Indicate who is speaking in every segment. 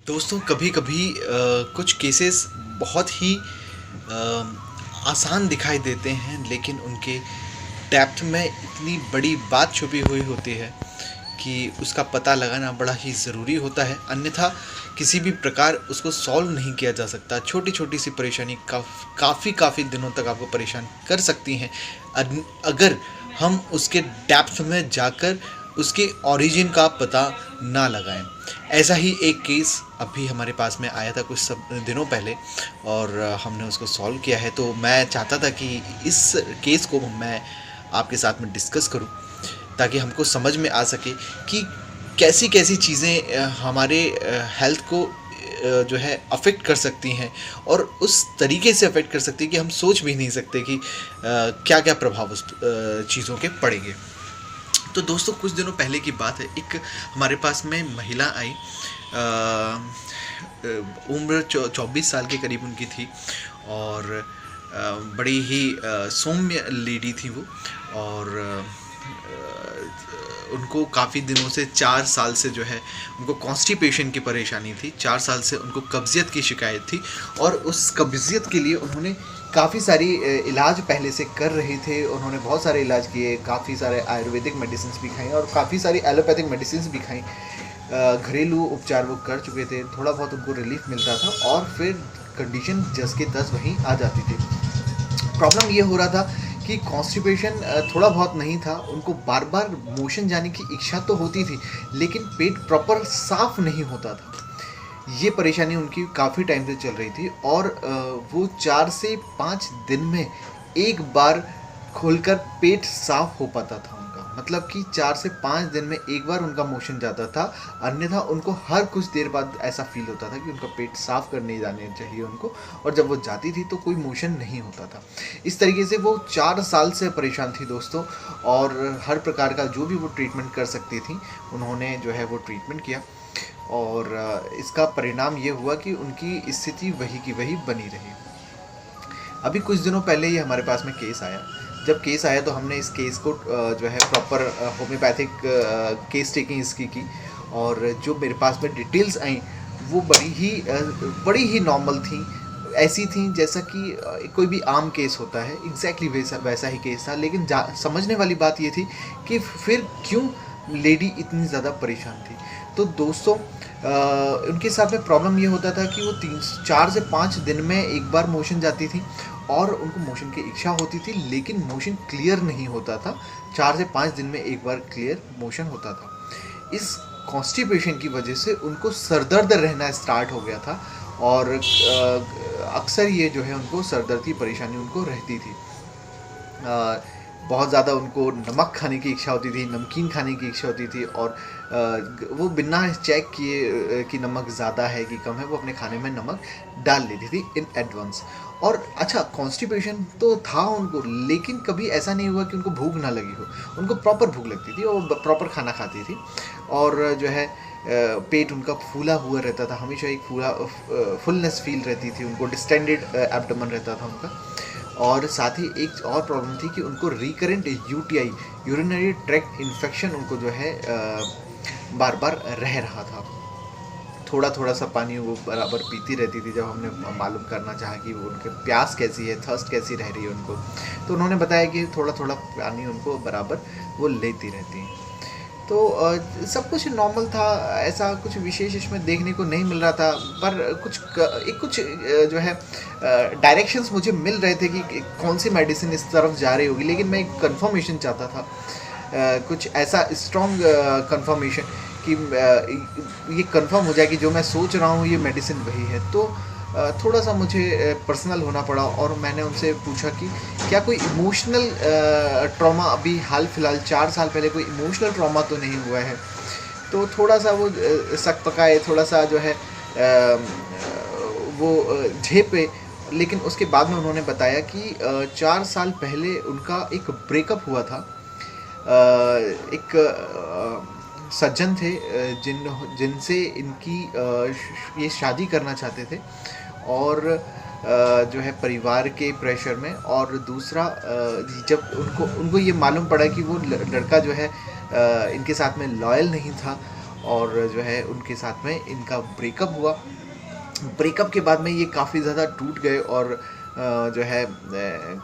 Speaker 1: दोस्तों कभी कभी कुछ केसेस बहुत ही आसान दिखाई देते हैं, लेकिन उनके डेप्थ में इतनी बड़ी बात छुपी हुई होती है कि उसका पता लगाना बड़ा ही ज़रूरी होता है। अन्यथा किसी भी प्रकार उसको सॉल्व नहीं किया जा सकता। छोटी छोटी सी परेशानी काफ़ी दिनों तक आपको परेशान कर सकती हैं अगर हम उसके डेप्थ में जाकर उसके ओरिजिन का पता ना लगाएं। ऐसा ही एक केस अभी हमारे पास में आया था कुछ सब दिनों पहले, और हमने उसको सॉल्व किया है। तो मैं चाहता था कि इस केस को मैं आपके साथ में डिस्कस करूं, ताकि हमको समझ में आ सके कि कैसी कैसी चीज़ें हमारे हेल्थ को जो है अफेक्ट कर सकती हैं, और उस तरीके से अफेक्ट कर सकती है कि हम सोच भी नहीं सकते कि क्या क्या प्रभाव उस चीज़ों के पड़ेंगे। तो दोस्तों कुछ दिनों पहले की बात है, एक हमारे पास में महिला आई। उम्र 24 साल के करीब उनकी थी, और बड़ी ही सौम्य लेडी थी वो। और उनको काफ़ी दिनों से 4 साल से जो है उनको कॉन्स्टिपेशन की परेशानी थी। 4 साल से उनको कब्जियत की शिकायत थी, और उस कब्जियत के लिए उन्होंने काफ़ी सारी इलाज पहले से कर रहे थे। उन्होंने बहुत सारे इलाज किए, काफ़ी सारे आयुर्वेदिक मेडिसिन भी खाई और काफ़ी सारी एलोपैथिक मेडिसिन भी खाई। घरेलू उपचार वो कर चुके थे, थोड़ा बहुत उनको रिलीफ मिलता था, और फिर कंडीशन जस के तस वहीं आ जाती थी। प्रॉब्लम ये हो रहा था कि कॉन्स्टिपेशन थोड़ा बहुत नहीं था, उनको बार बार मोशन जाने की इच्छा तो होती थी, लेकिन पेट प्रॉपर साफ नहीं होता था। ये परेशानी उनकी काफ़ी टाइम से चल रही थी, और वो 4 से 5 दिन में एक बार खोलकर पेट साफ हो पाता था उनका। मतलब कि 4 से 5 दिन में एक बार उनका मोशन जाता था। अन्यथा उनको हर कुछ देर बाद ऐसा फील होता था कि उनका पेट साफ करने जाने चाहिए उनको, और जब वो जाती थी तो कोई मोशन नहीं होता था। इस तरीके से वो 4 साल से परेशान थी दोस्तों, और हर प्रकार का जो भी वो ट्रीटमेंट कर सकती थी उन्होंने जो है वो ट्रीटमेंट किया, और इसका परिणाम ये हुआ कि उनकी स्थिति वही की वही बनी रही। अभी कुछ दिनों पहले ही हमारे पास में केस आया। जब केस आया तो हमने इस केस को जो है प्रॉपर होम्योपैथिक केस टेकिंग इसकी की, और जो मेरे पास में डिटेल्स आई वो बड़ी ही नॉर्मल थी। ऐसी थी जैसा कि कोई भी आम केस होता है, एग्जैक्टली वैसा वैसा ही केस था। लेकिन समझने वाली बात ये थी कि फिर क्यों लेडी इतनी ज़्यादा परेशान थी। तो दोस्तों उनके साथ में प्रॉब्लम ये होता था कि वो 4 से 5 दिन में एक बार मोशन जाती थी, और उनको मोशन की इच्छा होती थी, लेकिन मोशन क्लियर नहीं होता था। 4 से 5 दिन में एक बार क्लियर मोशन होता था। इस कॉन्स्टिपेशन की वजह से उनको सरदर्द रहना स्टार्ट हो गया था, और अक्सर ये जो है उनको सरदर्द की परेशानी उनको रहती थी। बहुत ज़्यादा उनको नमक खाने की इच्छा होती थी, नमकीन खाने की इच्छा होती थी, और वो बिना चेक किए कि नमक ज़्यादा है कि कम है वो अपने खाने में नमक डाल लेती थी इन एडवांस। और अच्छा, कॉन्स्टिपेशन तो था उनको, लेकिन कभी ऐसा नहीं हुआ कि उनको भूख ना लगी हो। उनको प्रॉपर भूख लगती थी और प्रॉपर खाना खाती थी, और जो है पेट उनका फूला हुआ रहता था हमेशा। एक फुलनेस फील रहती थी उनको, डिस्टेंडेड एब्डोमेन रहता था उनका। और साथ ही एक और प्रॉब्लम थी कि उनको recurrent UTI, urinary tract infection उनको जो है बार बार रह रहा था। थोड़ा थोड़ा सा पानी वो बराबर पीती रहती थी। जब हमने मालूम करना चाहा कि वो उनके प्यास कैसी है, थर्स्ट कैसी रह रही है उनको, तो उन्होंने बताया कि थोड़ा थोड़ा पानी उनको बराबर वो लेती रहती हैं। तो सब कुछ नॉर्मल था, ऐसा कुछ विशेष इसमें देखने को नहीं मिल रहा था। पर कुछ जो है डायरेक्शंस मुझे मिल रहे थे कि कौन सी मेडिसिन इस तरफ जा रही होगी, लेकिन मैं एक कंफर्मेशन चाहता था, कुछ ऐसा स्ट्रॉन्ग कंफर्मेशन कि ये कंफर्म हो जाए कि जो मैं सोच रहा हूँ ये मेडिसिन वही है। तो थोड़ा सा मुझे पर्सनल होना पड़ा, और मैंने उनसे पूछा कि क्या कोई इमोशनल ट्रॉमा अभी हाल फिलहाल 4 साल पहले कोई इमोशनल ट्रॉमा तो नहीं हुआ है। तो थोड़ा सा वो सक पकाए, थोड़ा सा जो है वो झेपे। लेकिन उसके बाद में उन्होंने बताया कि 4 साल पहले उनका एक ब्रेकअप हुआ था। एक सज्जन थे जिनसे इनकी ये शादी करना चाहते थे, और जो है परिवार के प्रेशर में, और दूसरा जब उनको उनको ये मालूम पड़ा कि वो लड़का जो है इनके साथ में लॉयल नहीं था, और जो है उनके साथ में इनका ब्रेकअप हुआ। ब्रेकअप के बाद में ये काफ़ी ज़्यादा टूट गए और जो है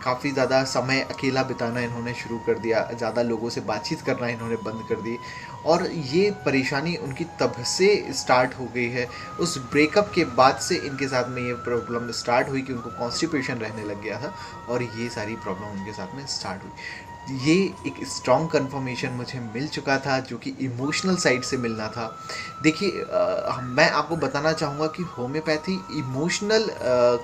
Speaker 1: काफ़ी ज़्यादा समय अकेला बिताना इन्होंने शुरू कर दिया, ज़्यादा लोगों से बातचीत करना इन्होंने बंद कर दी और ये परेशानी उनकी तब से स्टार्ट हो गई है। उस ब्रेकअप के बाद से इनके साथ में ये प्रॉब्लम स्टार्ट हुई कि उनको कॉन्स्टिपेशन रहने लग गया था और ये सारी प्रॉब्लम उनके साथ में स्टार्ट हुई। ये एक स्ट्रॉन्ग कन्फर्मेशन मुझे मिल चुका था जो कि इमोशनल साइड से मिलना था। देखिए मैं आपको बताना चाहूँगा कि होम्योपैथी इमोशनल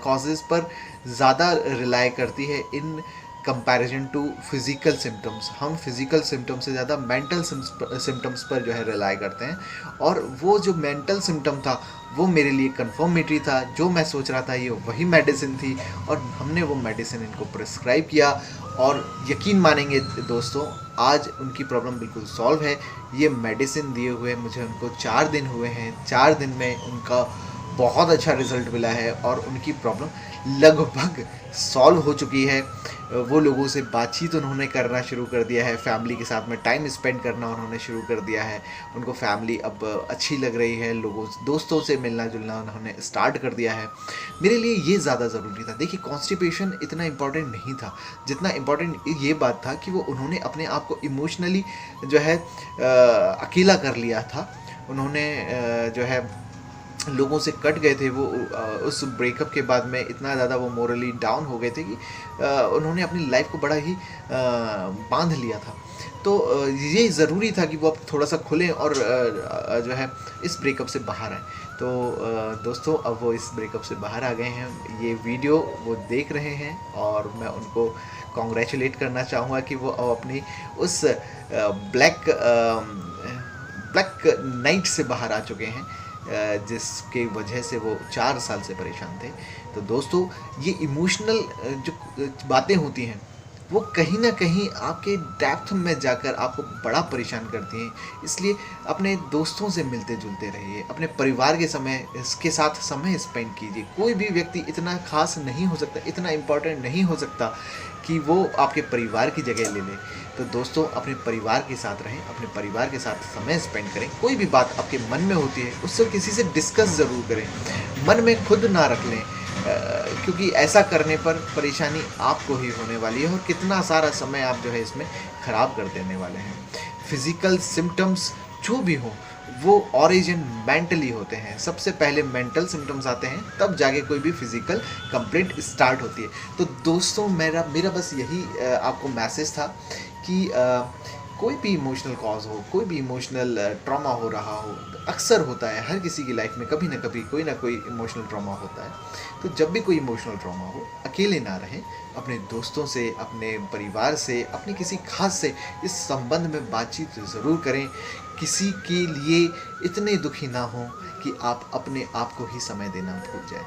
Speaker 1: कॉजेज़ पर ज़्यादा रिलाई करती है in comparison to physical symptoms. हम फिज़िकल सिम्टम्स से ज़्यादा मेंटल सिम्टम्स पर जो है रिलाई करते हैं और वो जो मेंटल सिम्टम था वो मेरे लिए कन्फर्मेटरी था। जो मैं सोच रहा था ये वही मेडिसिन थी और हमने वो मेडिसिन इनको प्रिस्क्राइब किया और यकीन मानेंगे दोस्तों, आज उनकी प्रॉब्लम बिल्कुल सॉल्व है। ये मेडिसिन दिए हुए मुझे उनको 4 दिन हुए हैं। 4 दिन में उनका बहुत अच्छा रिज़ल्ट मिला है और उनकी प्रॉब्लम लगभग सॉल्व हो चुकी है। वो लोगों से बातचीत उन्होंने करना शुरू कर दिया है, फैमिली के साथ में टाइम स्पेंड करना उन्होंने शुरू कर दिया है। उनको फैमिली अब अच्छी लग रही है, लोगों दोस्तों से मिलना जुलना उन्होंने स्टार्ट कर दिया है। मेरे लिए ये ज़्यादा ज़रूरी था। देखिए कॉन्स्टिपेशन इतना इम्पॉर्टेंट नहीं था जितना इम्पॉर्टेंट ये बात था कि वो उन्होंने अपने आप को इमोशनली जो है अकेला कर लिया था। उन्होंने जो है लोगों से कट गए थे। वो उस ब्रेकअप के बाद में इतना ज़्यादा वो मोरली डाउन हो गए थे कि उन्होंने अपनी लाइफ को बड़ा ही बांध लिया था। तो ये ज़रूरी था कि वो अब थोड़ा सा खुलें और जो है इस ब्रेकअप से बाहर आए। तो दोस्तों अब वो इस ब्रेकअप से बाहर आ गए हैं। ये वीडियो वो देख रहे हैं और मैं उनको कॉन्ग्रेचुलेट करना चाहूँगा कि वो अब अपनी उस ब्लैक नाइट से बाहर आ चुके हैं जिसके वजह से वो 4 साल से परेशान थे। तो दोस्तों ये इमोशनल जो बातें होती हैं वो कहीं ना कहीं आपके डेप्थ में जाकर आपको बड़ा परेशान करती हैं। इसलिए अपने दोस्तों से मिलते जुलते रहिए, अपने परिवार के इसके साथ समय स्पेंड कीजिए। कोई भी व्यक्ति इतना खास नहीं हो सकता, इतना इम्पोर्टेंट नहीं हो सकता कि वो आपके परिवार की जगह ले ले। तो दोस्तों अपने परिवार के साथ रहें, अपने परिवार के साथ समय स्पेंड करें। कोई भी बात आपके मन में होती है उससे किसी से डिस्कस ज़रूर करें, मन में खुद ना रख लें क्योंकि ऐसा करने पर परेशानी आपको ही होने वाली है और कितना सारा समय आप जो है इसमें ख़राब कर देने वाले हैं। फिज़िकल सिम्टम्स जो भी हों वो ओरिजिन मेंटली होते हैं। सबसे पहले मेंटल सिम्टम्स आते हैं तब जाके कोई भी फिज़िकल कंप्लेंट स्टार्ट होती है। तो दोस्तों मेरा बस यही आपको मैसेज था कि कोई भी इमोशनल कॉज हो, कोई भी इमोशनल ट्रॉमा हो रहा हो, अक्सर होता है हर किसी की लाइफ में, कभी ना कभी कोई ना कोई इमोशनल ट्रॉमा होता है। तो जब भी कोई इमोशनल ट्रॉमा हो अकेले ना रहें, अपने दोस्तों से, अपने परिवार से, अपने किसी खास से इस संबंध में बातचीत ज़रूर करें। किसी के लिए इतने दुखी ना हो कि आप अपने आप को ही समय देना भूल जाएं।